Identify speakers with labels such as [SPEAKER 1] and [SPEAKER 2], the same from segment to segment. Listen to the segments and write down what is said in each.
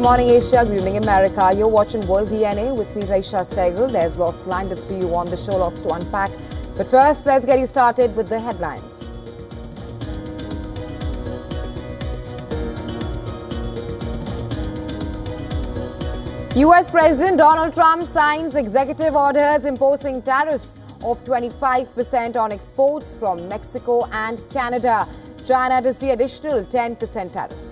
[SPEAKER 1] morning, Asia. Good evening, America. You're watching World DNA with me, Raisha Sehgal. There's lots lined up for you on the show, lots to unpack. But first, let's get you started with the headlines. US President Donald Trump signs executive orders imposing tariffs of 25% on exports from Mexico and Canada. China to see additional 10% tariff.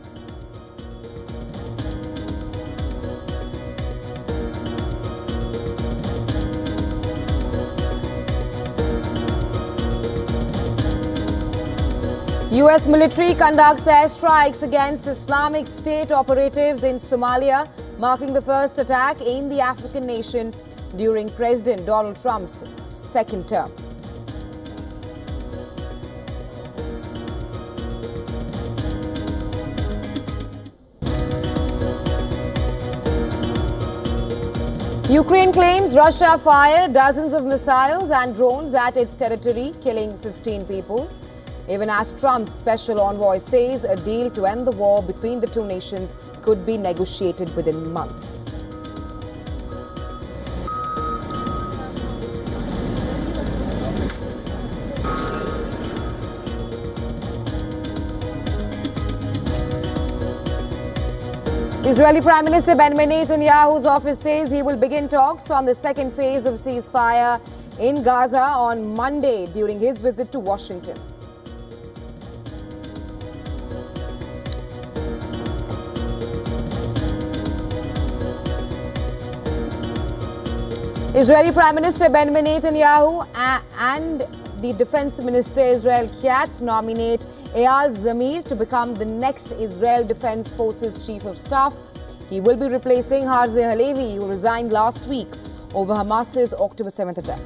[SPEAKER 1] US military conducts airstrikes against Islamic State operatives in Somalia, marking the first attack in the African nation during President Donald Trump's second term. Ukraine claims Russia fired dozens of missiles and drones at its territory, killing 15 people. Even as Trump's special envoy says a deal to end the war between the two nations could be negotiated within months. Israeli Prime Minister Benjamin Netanyahu's office says he will begin talks on the second phase of ceasefire in Gaza on Monday during his visit to Washington. Israeli Prime Minister Benjamin Netanyahu and the Defense Minister Israel Katz nominate Eyal Zamir to become the next Israel Defense Forces Chief of Staff. He will be replacing Herzi Halevi, who resigned last week over Hamas's October 7th attack.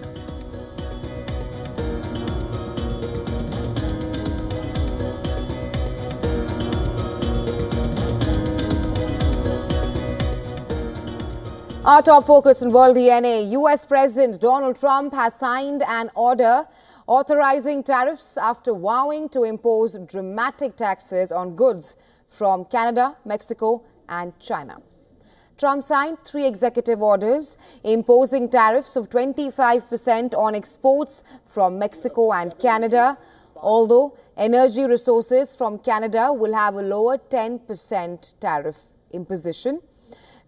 [SPEAKER 1] Our top focus in World DNA. US President Donald Trump has signed an order authorizing tariffs after vowing to impose dramatic taxes on goods from Canada, Mexico and China. Trump signed 3 executive orders imposing tariffs of 25% on exports from Mexico and Canada, although energy resources from Canada will have a lower 10% tariff imposition.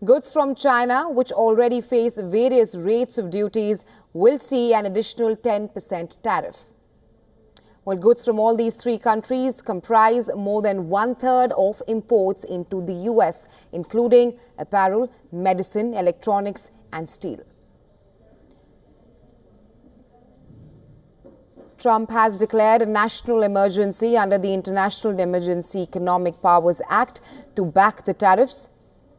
[SPEAKER 1] Goods from China, which already face various rates of duties, will see an additional 10% tariff. Well, goods from all these 3 countries comprise more than 1/3 of imports into the US, including apparel, medicine, electronics and steel. Trump has declared a national emergency under the International Emergency Economic Powers Act to back the tariffs.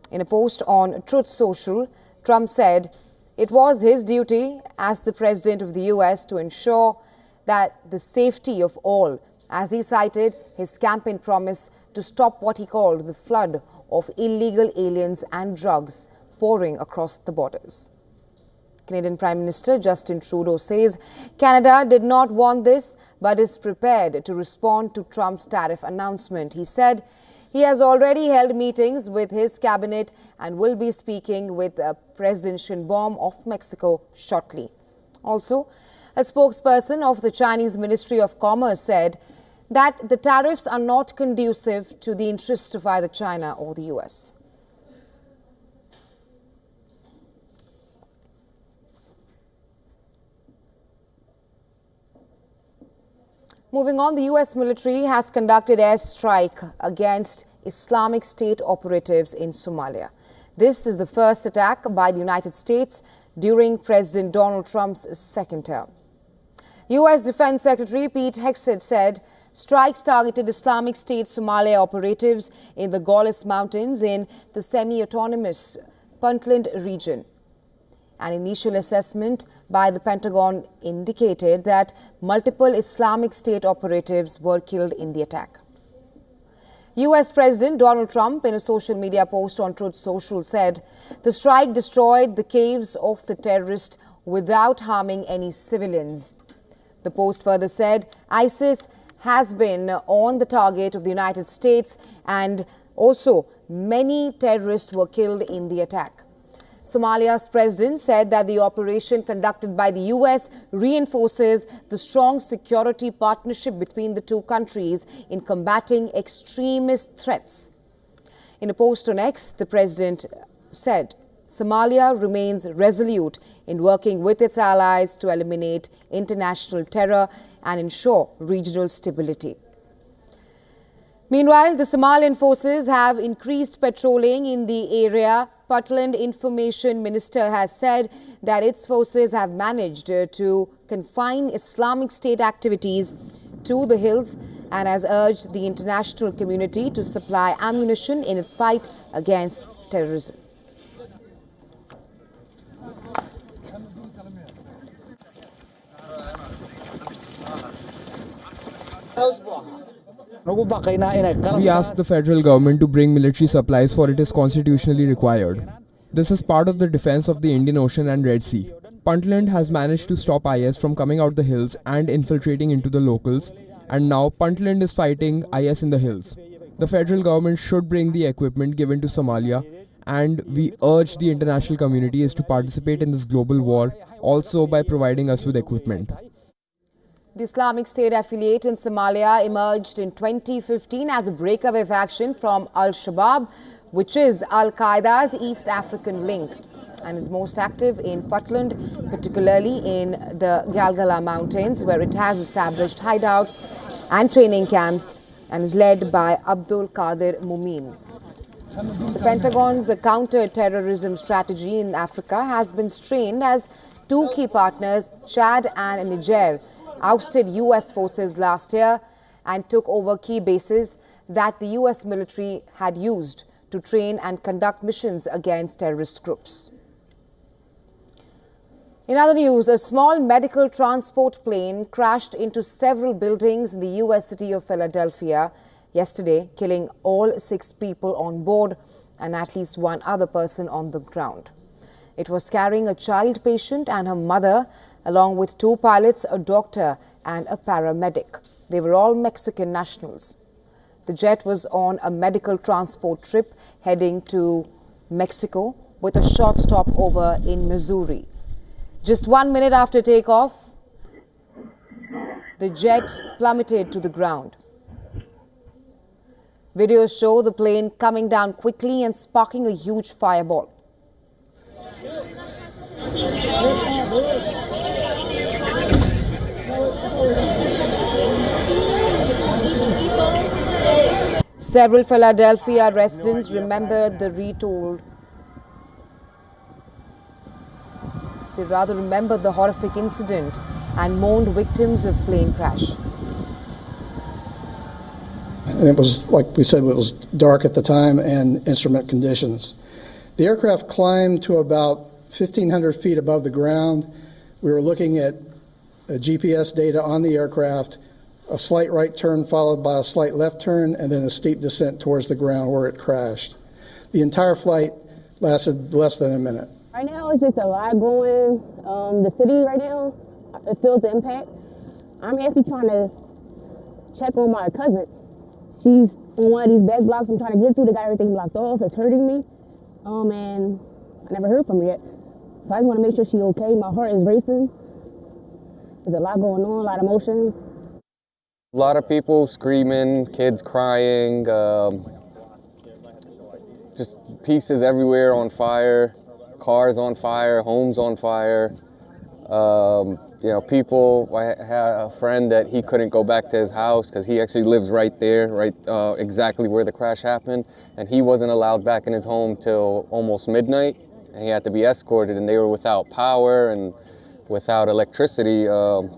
[SPEAKER 1] In a post on Truth Social, Trump said it was his duty as the President of the US to ensure that the safety of all, as he cited his campaign promise to stop what he called the flood of illegal aliens and drugs pouring across the borders. Canadian Prime Minister Justin Trudeau says Canada did not want this but is prepared to respond to Trump's tariff announcement. He said he has already held meetings with his cabinet and will be speaking with President Sheinbaum of Mexico shortly. Also, a spokesperson of the Chinese Ministry of Commerce said that the tariffs are not conducive to the interests of either China or the US. Moving on, the US military has conducted airstrike against Islamic State operatives in Somalia. This is the first attack by the United States during President Donald Trump's second term. US Defense Secretary Pete Hegseth said strikes targeted Islamic State Somalia operatives in the Golis Mountains in the semi-autonomous Puntland region. An initial assessment by the Pentagon indicated that multiple Islamic State operatives were killed in the attack. US President Donald Trump, in a social media post on Truth Social, said the strike destroyed the caves of the terrorists without harming any civilians. The post further said ISIS has been on the target of the United States and also many terrorists were killed in the attack. Somalia's president said that the operation conducted by the US reinforces the strong security partnership between the two countries in combating extremist threats. In a post on X, the president said Somalia remains resolute in working with its allies to eliminate international terror and ensure regional stability. Meanwhile, the Somalian forces have increased patrolling in the area. Puntland Information Minister has said that its forces have managed to confine Islamic State activities to the hills and has urged the international community to supply ammunition in its fight against terrorism.
[SPEAKER 2] We asked the federal government to bring military supplies for it is constitutionally required. This is part of the defense of the Indian Ocean and Red Sea. Puntland has managed to stop IS from coming out the hills and infiltrating into the locals, and now Puntland is fighting IS in the hills. The federal government should bring the equipment given to Somalia, and we urge the international community is to participate in this global war also by providing us with equipment.
[SPEAKER 1] The Islamic State affiliate in Somalia emerged in 2015 as a breakaway faction from Al-Shabaab, which is Al-Qaeda's East African link, and is most active in Puntland, particularly in the Galgala Mountains, where it has established hideouts and training camps and is led by Abdul Qadir Mumin. The Pentagon's counter-terrorism strategy in Africa has been strained as two key partners, Chad and Niger, ousted US forces last year and took over key bases that the US military had used to train and conduct missions against terrorist groups. In other news, a small medical transport plane crashed into several buildings in the US city of Philadelphia yesterday, killing all 6 people on board and at least 1 other person on the ground. It was carrying a child patient and her mother, along with 2 pilots, a doctor and a paramedic. They were all Mexican nationals. The jet was on a medical transport trip heading to Mexico with a short stopover in Missouri. Just 1 minute after takeoff, the jet plummeted to the ground. Videos show the plane coming down quickly and sparking a huge fireball. Several Philadelphia residents remembered the remembered the horrific incident and mourned victims of plane crash.
[SPEAKER 3] And it was, like we said, it was dark at the time and instrument conditions. The aircraft climbed to about 1,500 feet above the ground. We were looking at GPS data on the aircraft, a slight right turn followed by a slight left turn, and then a steep descent towards the ground where it crashed. The entire flight lasted less than a minute.
[SPEAKER 4] Right now, it's just a lot going. The city right now, it feels the impact. I'm actually trying to check on my cousin. She's on one of these back blocks I'm trying to get to. They got everything blocked off. It's hurting me. And I never heard from her yet. So I just want to make sure she's okay. My heart is racing. There's a lot going on, a lot of emotions.
[SPEAKER 5] A lot of people screaming, kids crying, just pieces everywhere on fire, cars on fire, homes on fire. You know, people, I had a friend that he couldn't go back to his house because he actually lives right there, exactly where the crash happened. And he wasn't allowed back in his home till almost midnight. And he had to be escorted, and they were without power and without electricity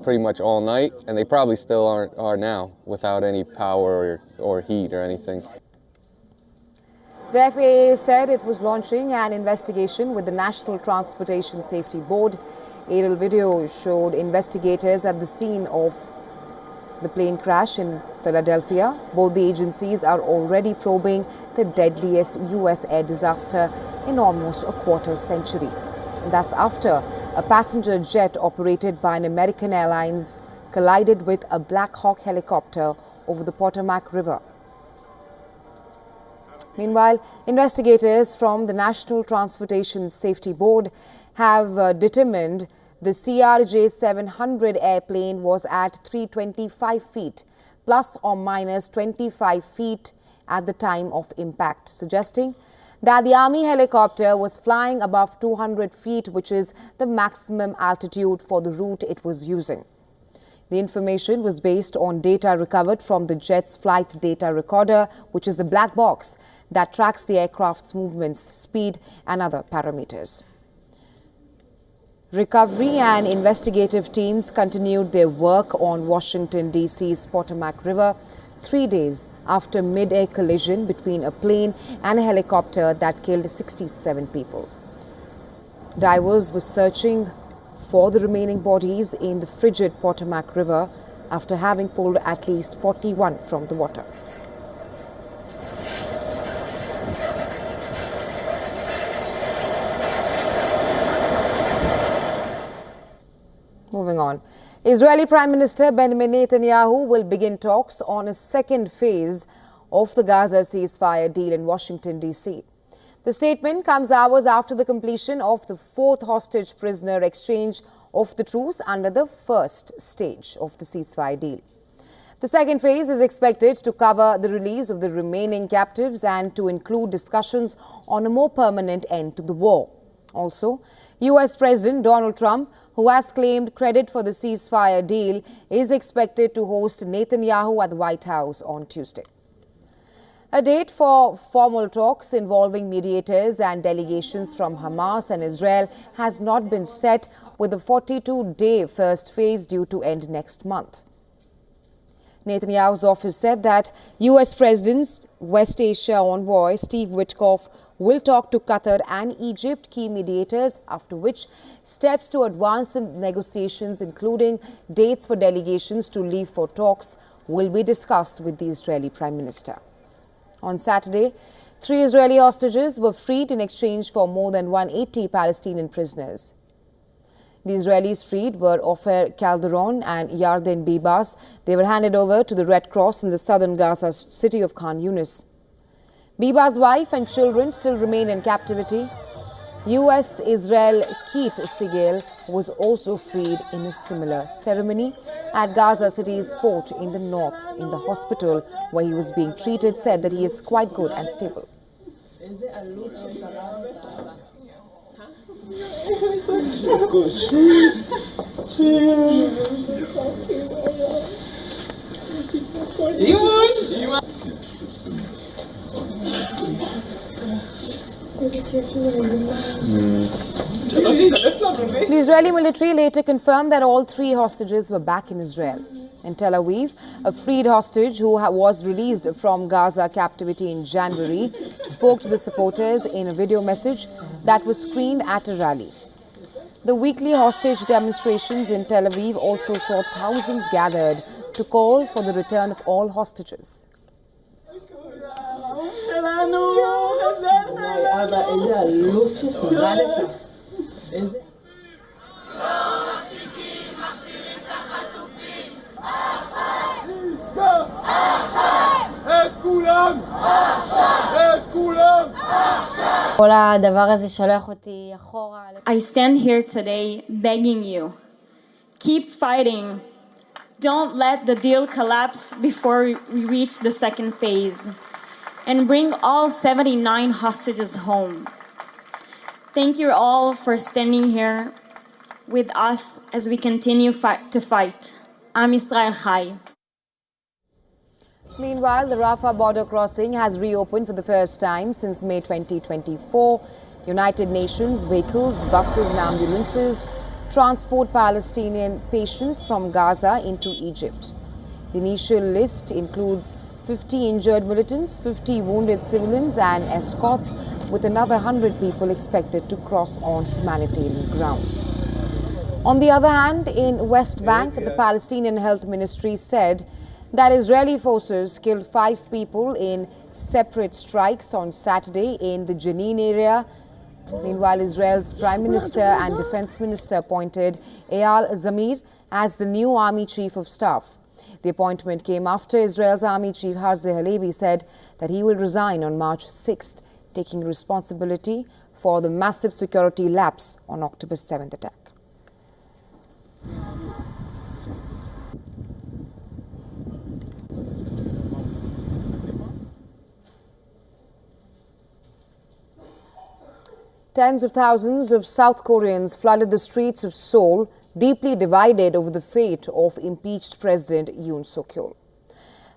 [SPEAKER 5] pretty much all night. And they probably still are now without any power or heat or anything.
[SPEAKER 1] The FAA said it was launching an investigation with the National Transportation Safety Board. Aerial video showed investigators at the scene of the plane crash in Philadelphia. Both the agencies are already probing the deadliest U.S. air disaster in almost a quarter century. And that's after a passenger jet operated by an American Airlines collided with a Black Hawk helicopter over the Potomac River. Meanwhile, investigators from the National Transportation Safety Board have determined the CRJ-700 airplane was at 325 feet, plus or minus 25 feet at the time of impact, suggesting that the Army helicopter was flying above 200 feet, which is the maximum altitude for the route it was using. The information was based on data recovered from the jet's flight data recorder, which is the black box that tracks the aircraft's movements, speed and other parameters. Recovery and investigative teams continued their work on Washington, D.C.'s Potomac River 3 days after mid-air collision between a plane and a helicopter that killed 67 people. Divers were searching for the remaining bodies in the frigid Potomac River after having pulled at least 41 from the water. Moving on, Israeli Prime Minister Benjamin Netanyahu will begin talks on a second phase of the Gaza ceasefire deal in Washington, D.C. The statement comes hours after the completion of the fourth hostage prisoner exchange of the truce under the first stage of the ceasefire deal. The second phase is expected to cover the release of the remaining captives and to include discussions on a more permanent end to the war. Also, U.S. President Donald Trump, who has claimed credit for the ceasefire deal, is expected to host Netanyahu at the White House on Tuesday. A date for formal talks involving mediators and delegations from Hamas and Israel has not been set, with the 42-day first phase due to end next month. Netanyahu's office said that U.S. President's West Asia envoy Steve Witkoff will talk to Qatar and Egypt, key mediators, after which steps to advance the negotiations, including dates for delegations to leave for talks, will be discussed with the Israeli Prime Minister. On Saturday, 3 Israeli hostages were freed in exchange for more than 180 Palestinian prisoners. The Israelis freed were Ofer Calderon and Yarden Bibas. They were handed over to the Red Cross in the southern Gaza city of Khan Yunis. Bibas' wife and children still remain in captivity. U.S. Israel Keith Sigel was also freed in a similar ceremony at Gaza City's port in the north. In the hospital where he was being treated, said that he is quite good and stable. The Israeli military later confirmed that all 3 hostages were back in Israel. In Tel Aviv, a freed hostage who was released from Gaza captivity in January spoke to the supporters in a video message that was screened at a rally. The weekly hostage demonstrations in Tel Aviv also saw thousands gathered to call for the return of all hostages.
[SPEAKER 6] I stand here today begging you, keep fighting. Don't let the deal collapse before we reach the second phase, and bring all 79 hostages home. Thank you all for standing here with us as we continue to fight. Am Yisrael Chai.
[SPEAKER 1] Meanwhile, the Rafah border crossing has reopened for the first time since May 2024. United Nations vehicles, buses and ambulances transport Palestinian patients from Gaza into Egypt. The initial list includes 50 injured militants, 50 wounded civilians and escorts, with another 100 people expected to cross on humanitarian grounds. On the other hand, in West Bank, the Palestinian Health Ministry said that Israeli forces killed 5 people in separate strikes on Saturday in the Jenin area. Meanwhile, Israel's Prime Minister and Defense Minister appointed Eyal Zamir as the new army chief of staff. The appointment came after Israel's army chief Herzi Halevi said that he will resign on March 6th, taking responsibility for the massive security lapse on October 7th attack. Tens of thousands of South Koreans flooded the streets of Seoul, deeply divided over the fate of impeached President Yoon Suk-yeol.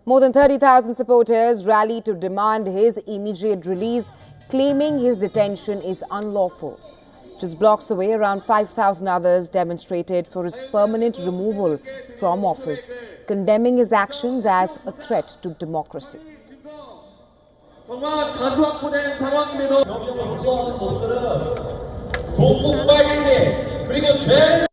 [SPEAKER 1] More than 30,000 supporters rallied to demand his immediate release, claiming his detention is unlawful. Just blocks away, around 5,000 others demonstrated for his permanent removal from office, condemning his actions as a threat to democracy.
[SPEAKER 7] 정말 다수 확보된 상황임에도 명령을 무서워하는 것들은 종북 빨갱이 그리고 죄를.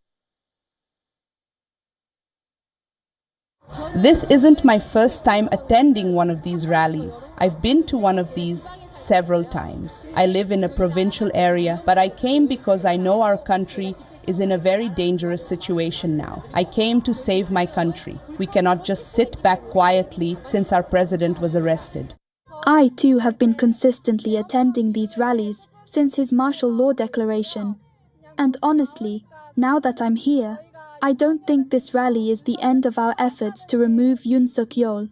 [SPEAKER 8] This isn't my first time attending one of these rallies. I've been to one of these several times. I live in a provincial area, but I came because I know our country is in a very dangerous situation now. I came to save my country. We cannot just sit back quietly since our president was arrested.
[SPEAKER 9] I too have been consistently attending these rallies since his martial law declaration. And honestly, now that I'm here, I don't think this rally is the end of our efforts to remove Yoon Suk-yeol.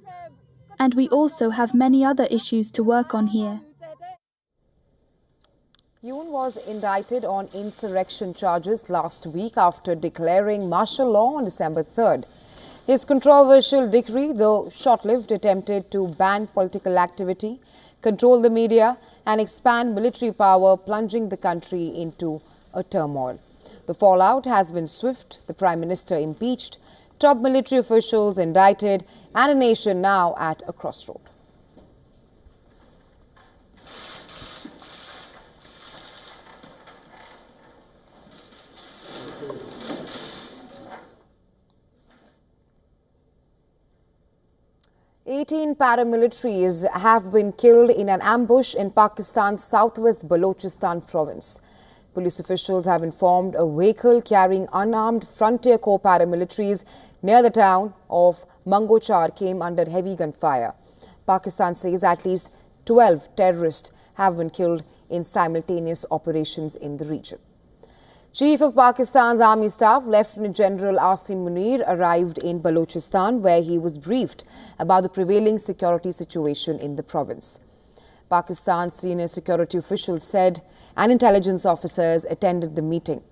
[SPEAKER 9] And we also have many other issues to work on here.
[SPEAKER 1] Yoon was indicted on insurrection charges last week after declaring martial law on December 3rd. His controversial decree, though short-lived, attempted to ban political activity, control the media and expand military power, plunging the country into a turmoil. The fallout has been swift, the Prime Minister impeached, top military officials indicted, and a nation now at a crossroad. Eighteen paramilitaries have been killed in an ambush in Pakistan's southwest Balochistan province. Police officials have informed a vehicle carrying unarmed Frontier Corps paramilitaries near the town of Mangochar came under heavy gunfire. Pakistan says at least 12 terrorists have been killed in simultaneous operations in the region. Chief of Pakistan's Army Staff, Lieutenant General Asim Munir, arrived in Balochistan, where he was briefed about the prevailing security situation in the province. Pakistan's senior security officials said and intelligence officers attended the meeting.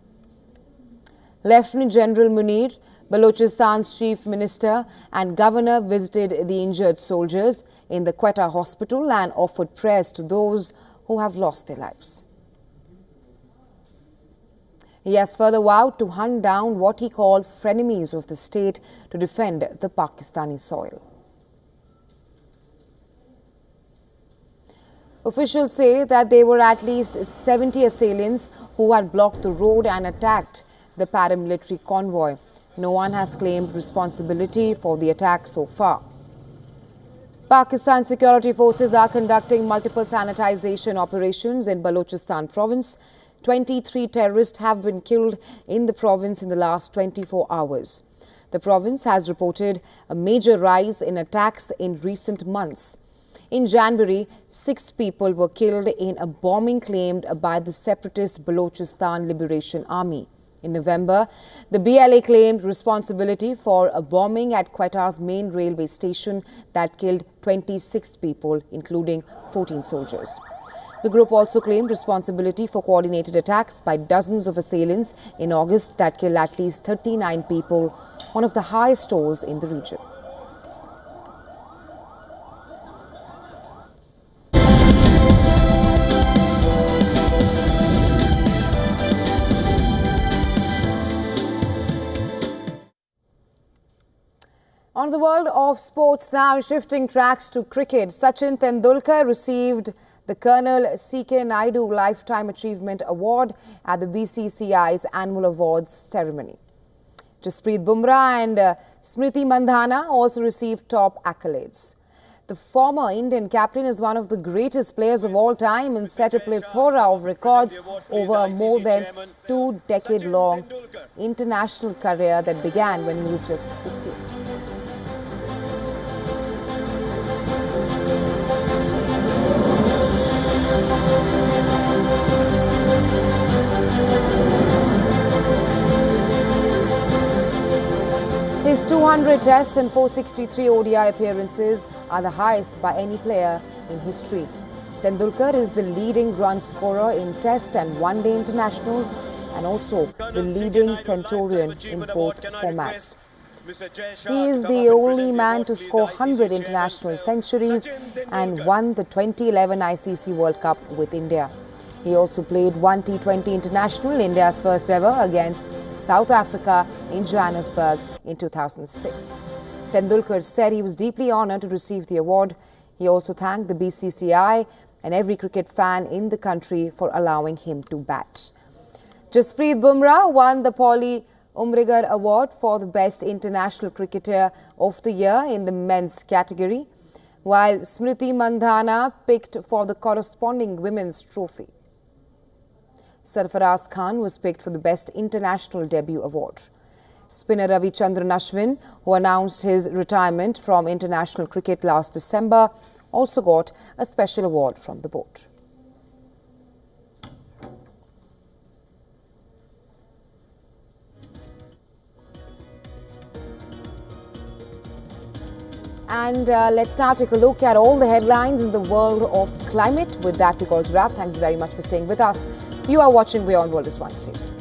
[SPEAKER 1] Lieutenant General Munir, Balochistan's Chief Minister and Governor visited the injured soldiers in the Quetta hospital and offered prayers to those who have lost their lives. He has further vowed to hunt down what he called frenemies of the state to defend the Pakistani soil. Officials say that there were at least 70 assailants who had blocked the road and attacked the paramilitary convoy. No one has claimed responsibility for the attack so far. Pakistan security forces are conducting multiple sanitization operations in Balochistan province. 23 terrorists have been killed in the province in the last 24 hours. The province has reported a major rise in attacks in recent months. In January, 6 people were killed in a bombing claimed by the separatist Balochistan Liberation Army. In November, the BLA claimed responsibility for a bombing at Quetta's main railway station that killed 26 people, including 14 soldiers. The group also claimed responsibility for coordinated attacks by dozens of assailants in August that killed at least 39 people, one of the highest tolls in the region. On the world of sports now, shifting tracks to cricket, Sachin Tendulkar received the Colonel C.K. Naidu Lifetime Achievement Award at the BCCI's annual awards ceremony. Jasprit Bumrah and Smriti Mandhana also received top accolades. The former Indian captain is one of the greatest players of all time and set a plethora of records over a more than 2-decade-long international career that began when he was just 16. His 200 Test and 463 ODI appearances are the highest by any player in history. Tendulkar is the leading run scorer in Test and One-Day internationals and also the leading centurion in both formats. He is the only man to score 100 international centuries and won the 2011 ICC World Cup with India. He also played one T20 international, India's first ever, against South Africa in Johannesburg in 2006. Tendulkar said he was deeply honoured to receive the award. He also thanked the BCCI and every cricket fan in the country for allowing him to bat. Jasprit Bumrah won the Paulie Umrigar Award for the Best International Cricketer of the Year in the men's category, while Smriti Mandhana picked for the corresponding women's trophy. Sarfaraz Khan was picked for the Best International Debut Award. Spinner Ravichandran Ashwin, who announced his retirement from international cricket last December, also got a special award from the board. And let's now take a look at all the headlines in the world of climate. With that, we call it a wrap. Thanks very much for staying with us. You are watching WION World. Stay tuned.